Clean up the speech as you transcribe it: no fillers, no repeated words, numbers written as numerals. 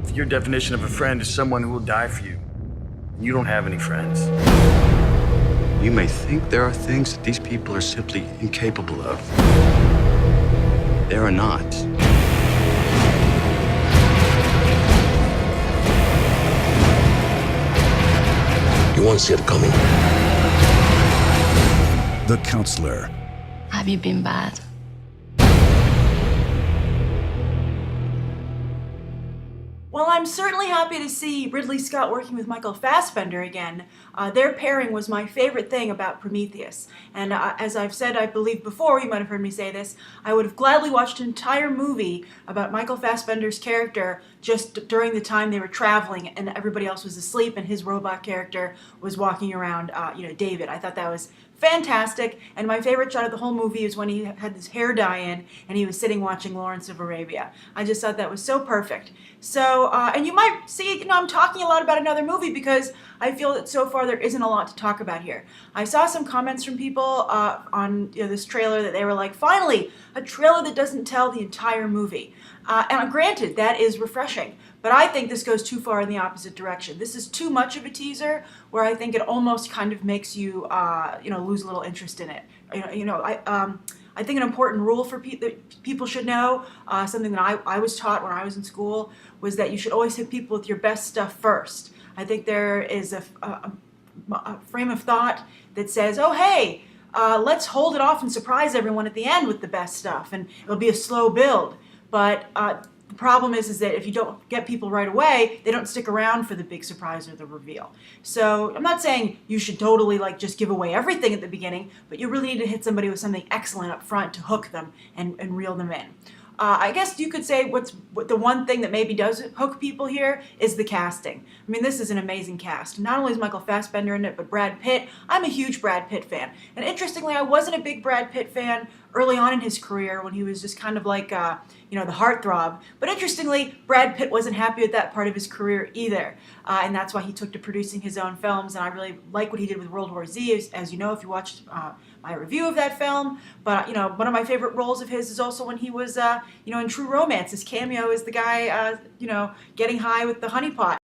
If your definition of a friend is someone who will die for you, and you don't have any friends. You may think there are things that these people are simply incapable of. They are not. You won't see it coming. The Counselor. Have you been bad? Well, I'm certainly happy to see Ridley Scott working with Michael Fassbender again. Their pairing was my favorite thing about Prometheus. And as I've said, I believe before, you might have heard me say this, I would have gladly watched an entire movie about Michael Fassbender's character just during the time they were traveling and everybody else was asleep and his robot character was walking around, David. I thought that was fantastic, and my favorite shot of the whole movie is when he had his hair dye in and he was sitting watching Lawrence of Arabia. I just thought that was so perfect. So, and you might see, I'm talking a lot about another movie because I feel that so far there isn't a lot to talk about here. I saw some comments from people on this trailer that they were like, finally, a trailer that doesn't tell the entire movie. And granted, that is refreshing, but I think this goes too far in the opposite direction. This is too much of a teaser where I think it almost kind of makes you, lose a little interest in it. I think an important rule for that people should know, something that I was taught when I was in school, was that you should always hit people with your best stuff first. I think there is a frame of thought that says, oh, hey, let's hold it off and surprise everyone at the end with the best stuff, and it'll be a slow build. But the problem is that if you don't get people right away, they don't stick around for the big surprise or the reveal. So I'm not saying you should totally just give away everything at the beginning, but you really need to hit somebody with something excellent up front to hook them and reel them in. I guess you could say what the one thing that maybe does hook people here is the casting. I mean, this is an amazing cast. Not only is Michael Fassbender in it, but Brad Pitt. I'm a huge Brad Pitt fan. And interestingly, I wasn't a big Brad Pitt fan early on in his career when he was just kind of like, the heartthrob. But interestingly, Brad Pitt wasn't happy with that part of his career either. And that's why he took to producing his own films. And I really like what he did with World War Z, as you know, if you watched my review of that film. But, one of my favorite roles of his is also when he was, in True Romance. His cameo is the guy, getting high with the honeypot.